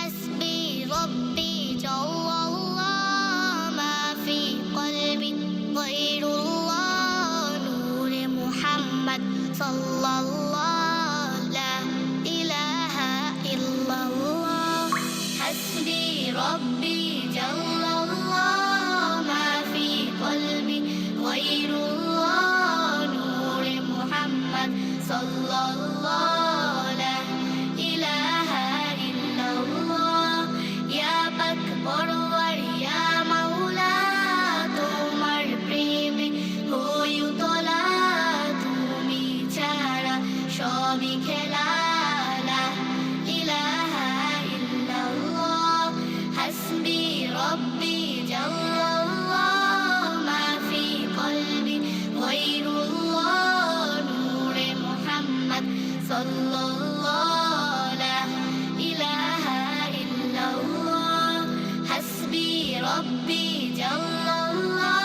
حسبي ربي جل الله ما في قلبي غير الله نور محمد صلى الله لا إله إلا الله حسبي ربي جل الله ما في قلبي غير الله نور محمد صلى الله لا إله إلا الله يا أكبر يا مولا তোমার প্রেমে হই উতলা তুমি ছাড়া সবই খেলা লা ইলাহা ইল্লাল্লাহ হাসবি রব্বি জাল্লাল্লাহ মা ফি কলবি গায়রুল্লাহ নূরে মুহাম্মদ সাল্লাল্লাহু লা ইলাহা ইল্লাল্লাহ হাসবি রব্বি জাল্লাল্লাহ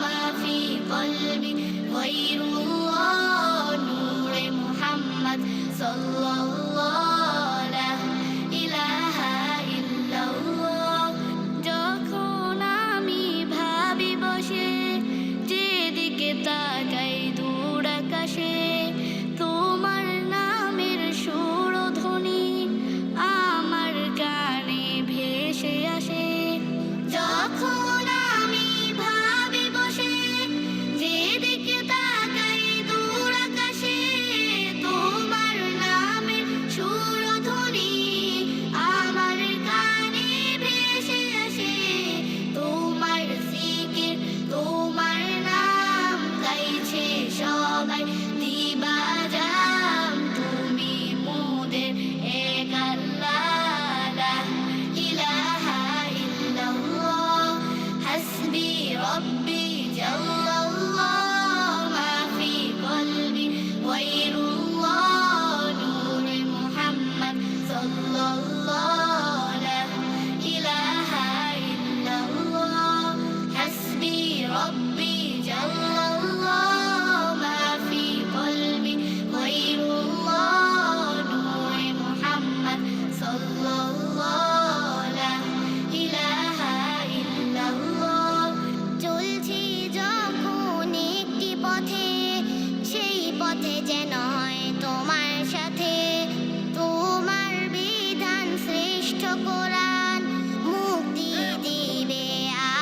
মা ফি কলবি গায়রুল্লাহ নূরে মুহাম্মদ সাল্লাল্লাহু লা ইলাহা ইল্লাল্লাহ যখন আমি ভাবি বসে যেদিকে তাকাই দূর আকাশে তোমার নামের সুরধ্বনি আমার কানে ভেসে আসে যখন আমি ভাবি বসে যেদিকে তাকাই দূর আকাশে তোমার নামের সুরধ্বনি আমার কানে ভেসে আসে তোমার জিকির তোমার নাম গাইছে সবাই দিবাজাম তুমি মোদের এক আল্লাহ লা ইলাহা ইল্লাল্লাহ হাসবি রব্বি জাল্লাল্লাহ মা ফি কলবি গায়রুল্লাহ নূরে মুহাম্মদ সাল্লাল্লাহু লা ইলাহা ইল্লাল্লাহ হাসবি রব্বি জাল্লাল্লাহ মা ফি কলবি গায়রুল্লাহ নূরে মুহাম্মদ সাল্লাল্লাহু লা ইলাহা ইল্লাল্লাহ চলছি যখন একটি পথে সেই পথে যেন হয় তোমার সাথে তোমার বিধান শ্রেষ্ঠ কোরআন মুক্তি দিবে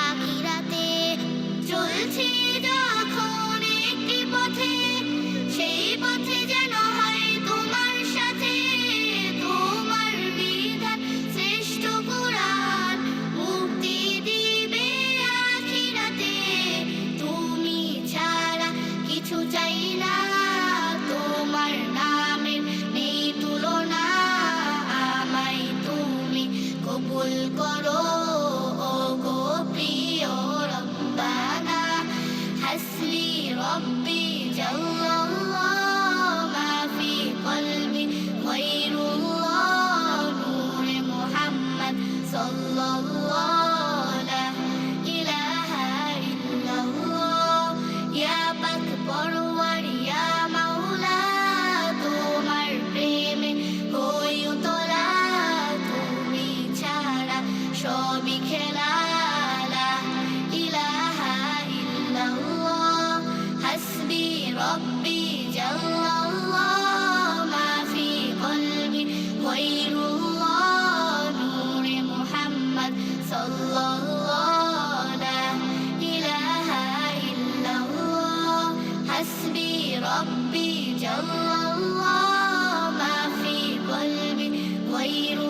আখিরাতে চলছি যখন একটি পথে সেই পথে যেন হয় তোমার সাথে তোমার বিধান শ্রেষ্ঠ কোরআন মুক্তি দিবে আখিরাতে তুমি ছাড়া কিছু চাই না তোমার নামের নেই তুলনা আমায় তুমি কবুল করো ও গো প্রিয় রব্বানা হাসবি রব্বি জাল্লাল্লাহ মা ফি কলবি গায়রুল্লাহ নূরে মুহাম্মদ সাল্লাল্লাহু লা ইলাহা ইল্লাল্লাহ ইয়া আকবর ইয়া মাওলা তোমার প্রেমে হই উতলা তুমি ছাড়া সবই খেলা লা ইলাহা ইল্লাল্লাহ হাসবি রব্বি জাল্লাল্লাহ মা ফি কলবি গায়রুল্লাহ নূরে মুহাম্মদ সাল্লাল্লাহু লা ইলাহা ইল্লাল্লাহ হাসবি রব্বি জাল্লাল্লাহ মা ফি কলবি গায়রুল্লাহ